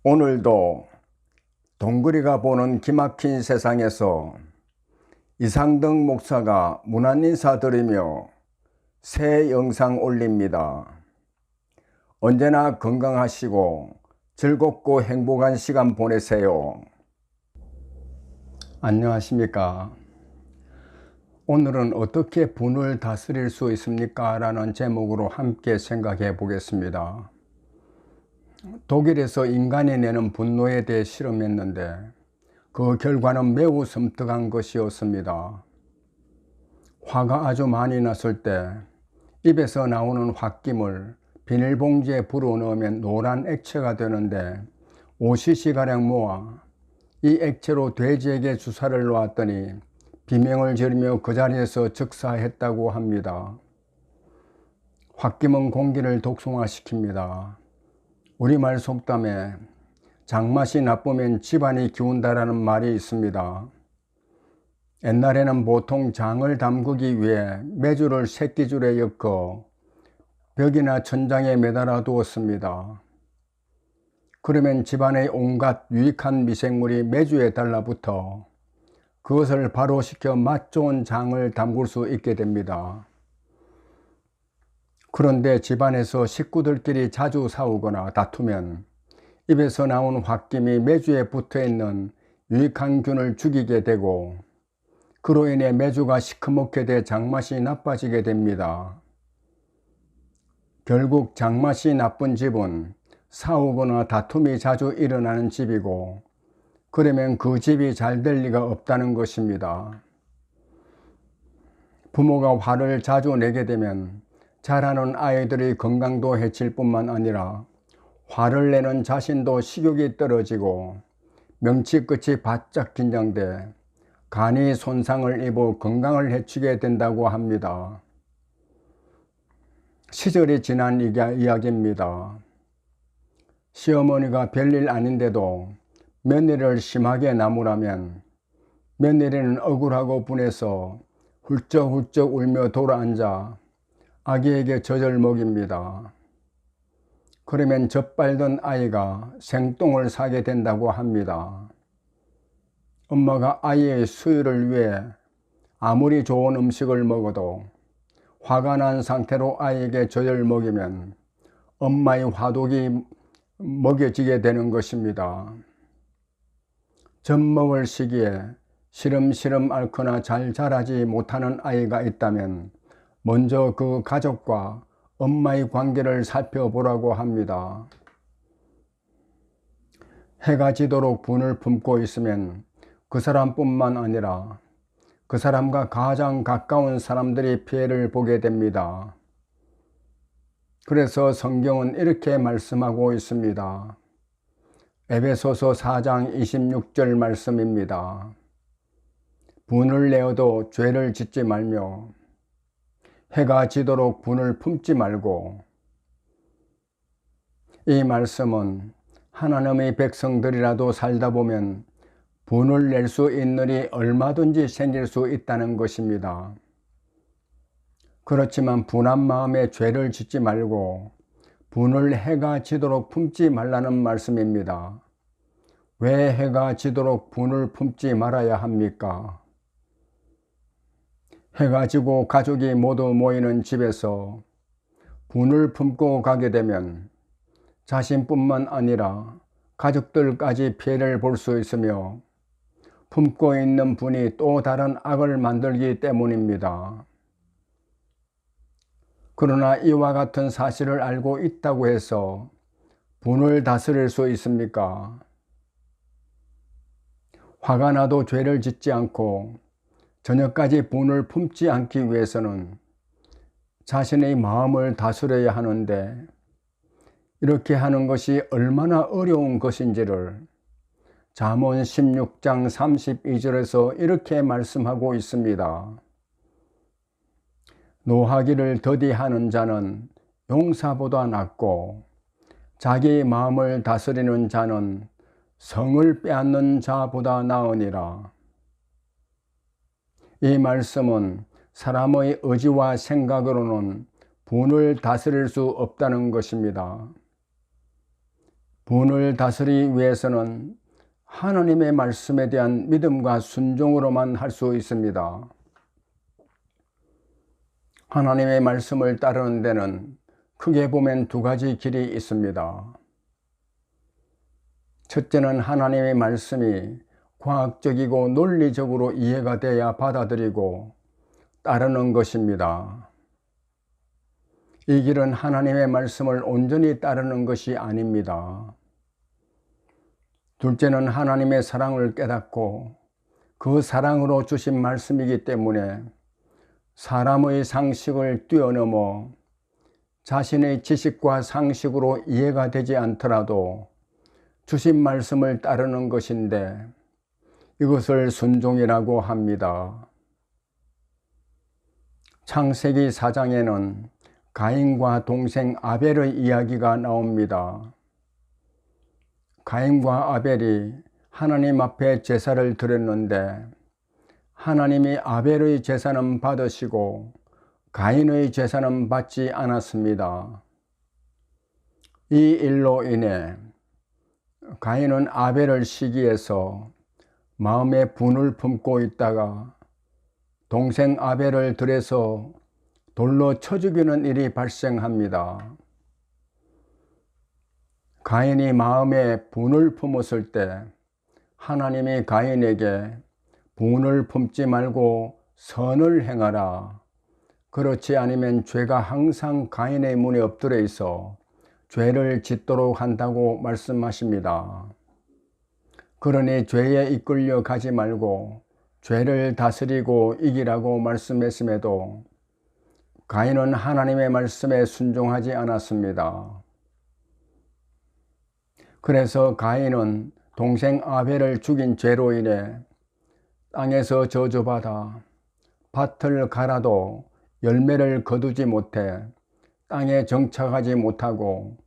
오늘도 동그리가 보는 기막힌 세상에서 이상덕 목사가 문안 인사드리며 새 영상 올립니다. 언제나 건강하시고 즐겁고 행복한 시간 보내세요. 안녕하십니까. 오늘은 어떻게 분을 다스릴 수 있습니까? 라는 제목으로 함께 생각해 보겠습니다. 독일에서 인간이 내는 분노에 대해 실험했는데 그 결과는 매우 섬뜩한 것이었습니다. 화가 아주 많이 났을 때 입에서 나오는 홧김을 비닐봉지에 불어넣으면 노란 액체가 되는데 5cc가량 모아 이 액체로 돼지에게 주사를 놓았더니 비명을 지르며 그 자리에서 즉사했다고 합니다. 홧김은 공기를 독성화시킵니다. 우리말 속담에 장맛이 나쁘면 집안이 기운다라는 말이 있습니다. 옛날에는 보통 장을 담그기 위해 메주를 새끼줄에 엮어 벽이나 천장에 매달아 두었습니다. 그러면 집안의 온갖 유익한 미생물이 메주에 달라붙어 그것을 발효시켜 맛 좋은 장을 담글 수 있게 됩니다. 그런데 집안에서 식구들끼리 자주 싸우거나 다투면 입에서 나온 홧김이 메주에 붙어있는 유익한 균을 죽이게 되고 그로 인해 메주가 시커멓게 돼 장맛이 나빠지게 됩니다. 결국 장맛이 나쁜 집은 싸우거나 다툼이 자주 일어나는 집이고 그러면 그 집이 잘 될 리가 없다는 것입니다. 부모가 화를 자주 내게 되면 자라는 아이들의 건강도 해칠 뿐만 아니라 화를 내는 자신도 식욕이 떨어지고 명치 끝이 바짝 긴장돼 간이 손상을 입어 건강을 해치게 된다고 합니다. 시절이 지난 이야기입니다. 시어머니가 별일 아닌데도 며느리를 심하게 나무라면 며느리는 억울하고 분해서 훌쩍훌쩍 울며 돌아앉아 아기에게 젖을 먹입니다. 그러면 젖빨던 아이가 생똥을 싸게 된다고 합니다. 엄마가 아이의 수유를 위해 아무리 좋은 음식을 먹어도 화가 난 상태로 아이에게 젖을 먹이면 엄마의 화독이 먹여지게 되는 것입니다. 젖 먹을 시기에 시름시름 앓거나 잘 자라지 못하는 아이가 있다면 먼저 그 가족과 엄마의 관계를 살펴보라고 합니다. 해가 지도록 분을 품고 있으면 그 사람뿐만 아니라 그 사람과 가장 가까운 사람들이 피해를 보게 됩니다. 그래서 성경은 이렇게 말씀하고 있습니다. 에베소서 4장 26절 말씀입니다. 분을 내어도 죄를 짓지 말며 해가 지도록 분을 품지 말고. 이 말씀은 하나님의 백성들이라도 살다 보면 분을 낼 수 있는 일이 얼마든지 생길 수 있다는 것입니다. 그렇지만 분한 마음에 죄를 짓지 말고 분을 해가 지도록 품지 말라는 말씀입니다. 왜 해가 지도록 분을 품지 말아야 합니까? 해가 지고 가족이 모두 모이는 집에서 분을 품고 가게 되면 자신뿐만 아니라 가족들까지 피해를 볼 수 있으며 품고 있는 분이 또 다른 악을 만들기 때문입니다. 그러나 이와 같은 사실을 알고 있다고 해서 분을 다스릴 수 있습니까? 화가 나도 죄를 짓지 않고 저녁까지 분을 품지 않기 위해서는 자신의 마음을 다스려야 하는데 이렇게 하는 것이 얼마나 어려운 것인지를 잠언 16장 32절에서 이렇게 말씀하고 있습니다. 노하기를 더디하는 자는 용사보다 낫고 자기의 마음을 다스리는 자는 성을 빼앗는 자보다 나으니라. 이 말씀은 사람의 의지와 생각으로는 분을 다스릴 수 없다는 것입니다. 분을 다스리기 위해서는 하나님의 말씀에 대한 믿음과 순종으로만 할 수 있습니다. 하나님의 말씀을 따르는 데는 크게 보면 두 가지 길이 있습니다. 첫째는 하나님의 말씀이 과학적이고 논리적으로 이해가 돼야 받아들이고 따르는 것입니다. 이 길은 하나님의 말씀을 온전히 따르는 것이 아닙니다. 둘째는 하나님의 사랑을 깨닫고 그 사랑으로 주신 말씀이기 때문에 사람의 상식을 뛰어넘어 자신의 지식과 상식으로 이해가 되지 않더라도 주신 말씀을 따르는 것인데 이것을 순종이라고 합니다. 창세기 4장에는 가인과 동생 아벨의 이야기가 나옵니다. 가인과 아벨이 하나님 앞에 제사를 드렸는데 하나님이 아벨의 제사는 받으시고 가인의 제사는 받지 않았습니다. 이 일로 인해 가인은 아벨을 시기해서 마음에 분을 품고 있다가 동생 아벨을 들여서 돌로 쳐 죽이는 일이 발생합니다. 가인이 마음에 분을 품었을 때 하나님이 가인에게 분을 품지 말고 선을 행하라. 그렇지 않으면 죄가 항상 가인의 문에 엎드려 있어 죄를 짓도록 한다고 말씀하십니다. 그러니 죄에 이끌려 가지 말고 죄를 다스리고 이기라고 말씀했음에도 가인은 하나님의 말씀에 순종하지 않았습니다. 그래서 가인은 동생 아벨을 죽인 죄로 인해 땅에서 저주받아 밭을 갈아도 열매를 거두지 못해 땅에 정착하지 못하고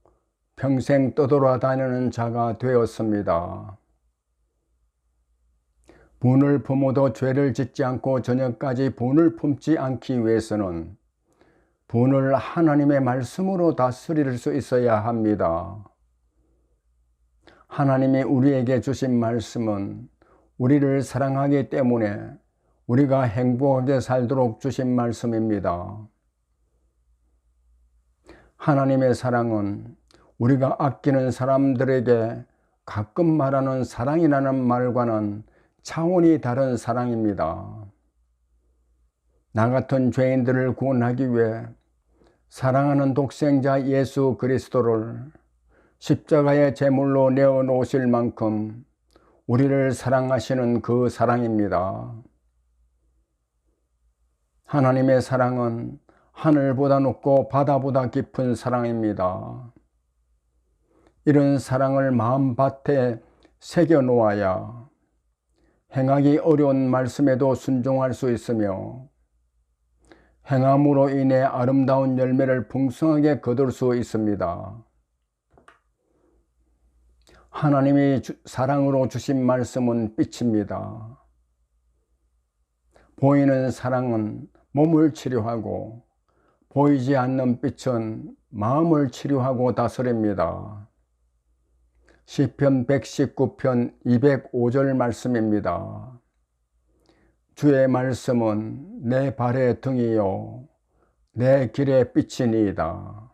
평생 떠돌아다니는 자가 되었습니다. 분을 품어도 죄를 짓지 않고 저녁까지 분을 품지 않기 위해서는 분을 하나님의 말씀으로 다스릴 수 있어야 합니다. 하나님이 우리에게 주신 말씀은 우리를 사랑하기 때문에 우리가 행복하게 살도록 주신 말씀입니다. 하나님의 사랑은 우리가 아끼는 사람들에게 가끔 말하는 사랑이라는 말과는 차원이 다른 사랑입니다. 나 같은 죄인들을 구원하기 위해 사랑하는 독생자 예수 그리스도를 십자가의 제물로 내어놓으실 만큼 우리를 사랑하시는 그 사랑입니다. 하나님의 사랑은 하늘보다 높고 바다보다 깊은 사랑입니다. 이런 사랑을 마음밭에 새겨놓아야 행하기 어려운 말씀에도 순종할 수 있으며 행함으로 인해 아름다운 열매를 풍성하게 거둘 수 있습니다. 하나님이 사랑으로 주신 말씀은 빛입니다. 보이는 사랑은 몸을 치료하고 보이지 않는 빛은 마음을 치료하고 다스립니다. 시편 119편 205절 말씀입니다. 주의 말씀은 내 발의 등이요 내 길의 빛이니이다.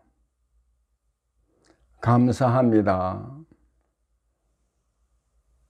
감사합니다.